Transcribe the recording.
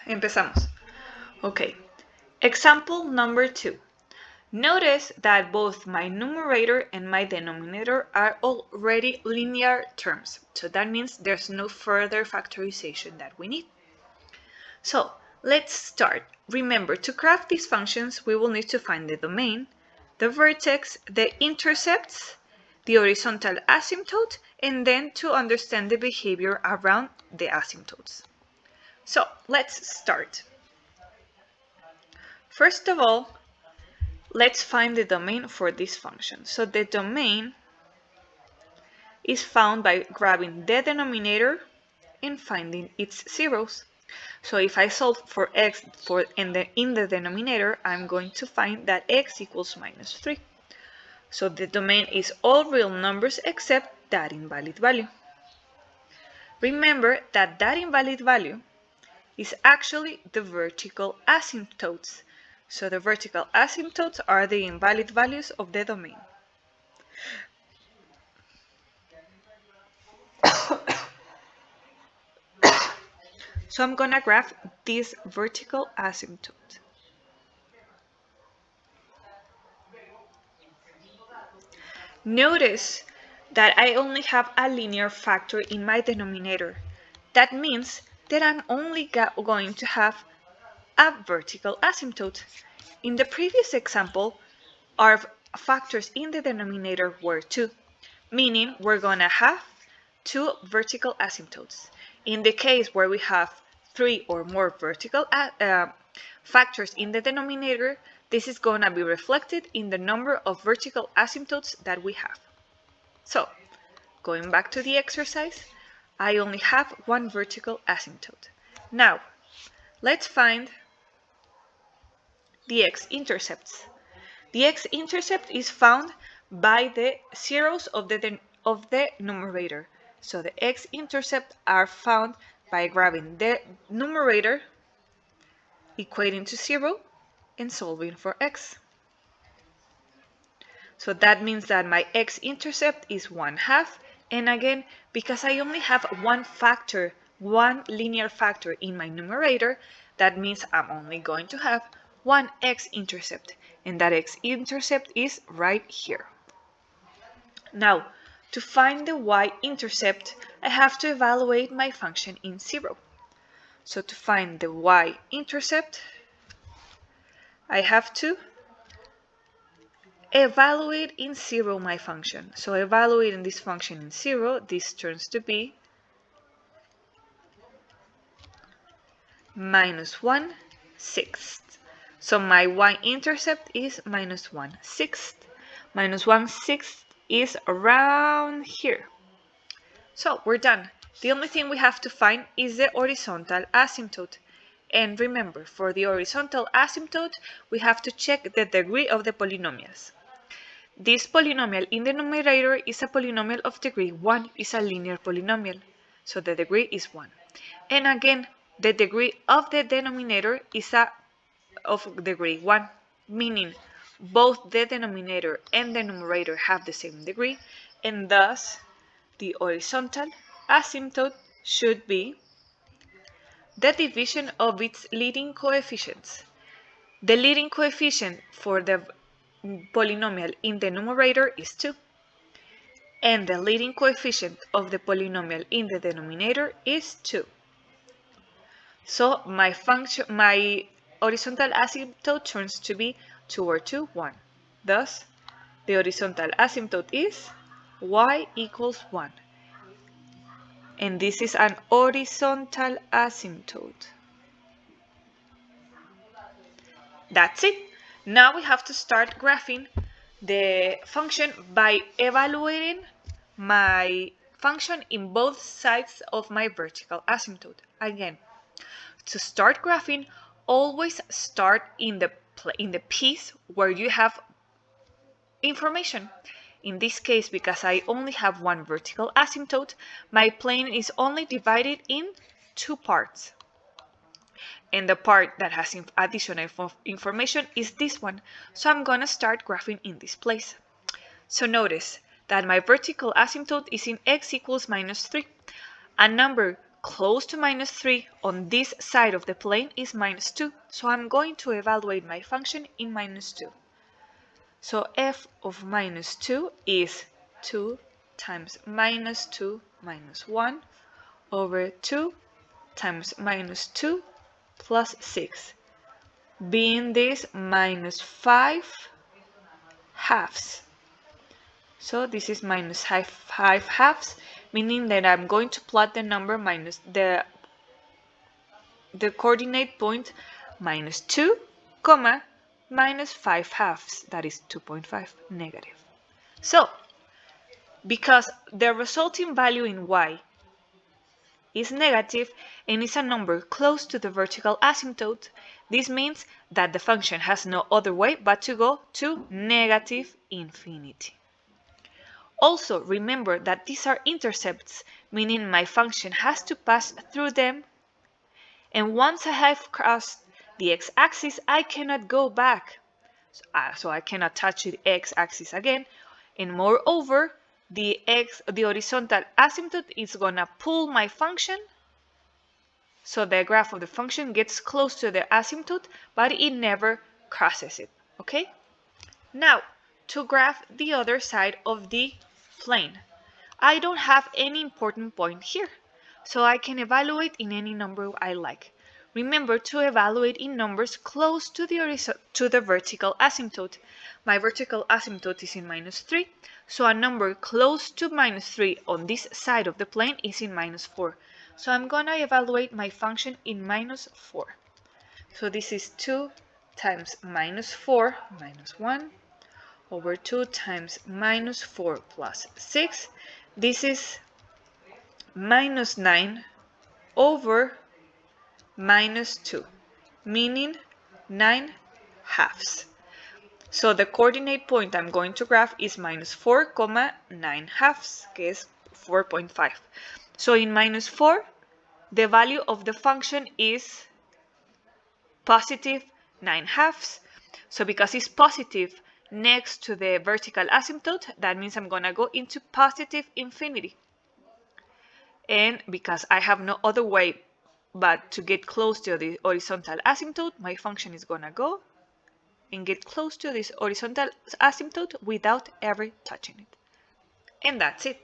Empezamos. Okay. Example number 2. Notice that both my numerator and my denominator are already linear terms. So that means there's no further factorization that we need. So let's start. Remember, to graph these functions, we will need to find the domain, the vertex, the intercepts, the horizontal asymptote, and then to understand the behavior around the asymptotes. So let's start. First of all, let's find the domain for this function. So the domain is found by grabbing the denominator and finding its zeros. So if I solve for x in the denominator, I'm going to find that x equals -3. So the domain is all real numbers except that invalid value. Remember that that invalid value is actually the vertical asymptotes. So the vertical asymptotes are the invalid values of the domain. So I'm gonna graph this vertical asymptote. Notice that I only have a linear factor in my denominator. That means that I'm only going to have a vertical asymptote. In the previous example, our factors in the denominator were 2, meaning we're gonna have 2 vertical asymptotes. In the case where we have 3 or more vertical factors in the denominator, this is going to be reflected in the number of vertical asymptotes that we have. So, going back to the exercise, I only have 1 vertical asymptote. Now, let's find the x-intercepts. The x-intercept is found by the zeros of the numerator. So the x-intercept are found by grabbing the numerator, equating to 0, and solving for x. So that means that my x-intercept is 1/2, and again, because I only have one factor, one linear factor in my numerator, that means I'm only going to have one x-intercept, and that x-intercept is right here. Now, to find the y-intercept, I have to evaluate my function in 0. So to find the y-intercept, I have to evaluate in 0 my function. So evaluating this function in 0, this turns to be -1/6. So my y-intercept is -1/6. -1/6 is around here. So we're done. The only thing we have to find is the horizontal asymptote. And remember, for the horizontal asymptote, we have to check the degree of the polynomials. This polynomial in the numerator is a polynomial of degree 1, is a linear polynomial. So the degree is 1. And again, the degree of the denominator is of degree 1, meaning both the denominator and the numerator have the same degree, and thus the horizontal asymptote should be the division of its leading coefficients. The leading coefficient for the polynomial in the numerator is 2, and the leading coefficient of the polynomial in the denominator is 2. So my horizontal asymptote turns to be 2 over 2, 1. Thus, the horizontal asymptote is y equals 1. And this is an horizontal asymptote. That's it. Now we have to start graphing the function by evaluating my function in both sides of my vertical asymptote. Again, to start graphing, always start in the piece where you have information. In this case, because I only have one vertical asymptote, my plane is only divided in 2 parts. And the part that has additional information is this one. So I'm going to start graphing in this place. So notice that my vertical asymptote is in x equals minus 3. A number close to minus 3 on this side of the plane is minus 2. So I'm going to evaluate my function in minus 2. So f of minus 2 is 2 times minus 2 minus 1 over 2 times minus 2 plus 6, being this minus 5 halves. So this is minus 5 halves, meaning that I'm going to plot the number minus the coordinate point minus 2, comma, minus 5 halves, that is 2.5 negative. So, because the resulting value in y is negative and is a number close to the vertical asymptote, this means that the function has no other way but to go to negative infinity. Also, remember that these are intercepts, meaning my function has to pass through them, and once I have crossed the x-axis, I cannot go back. So I cannot touch the x-axis again, and moreover, the horizontal asymptote is gonna pull my function, so the graph of the function gets close to the asymptote, but it never crosses it, okay? Now, to graph the other side of the plane, I don't have any important point here, so I can evaluate in any number I like. Remember to evaluate in numbers close to the vertical asymptote. My vertical asymptote is in minus 3, so a number close to minus 3 on this side of the plane is in minus 4. So I'm gonna evaluate my function in minus 4. So this is 2 times minus 4 minus 1 over 2 times minus 4 plus 6. This is minus 9 over minus 2, meaning 9 halves. So the coordinate point I'm going to graph is minus 4, comma 9 halves, que es 4.5. So in minus 4, the value of the function is positive 9 halves. So because it's positive next to the vertical asymptote, that means I'm going to go into positive infinity. And because I have no other way but to get close to the horizontal asymptote, my function is going to go and get close to this horizontal asymptote without ever touching it. And that's it.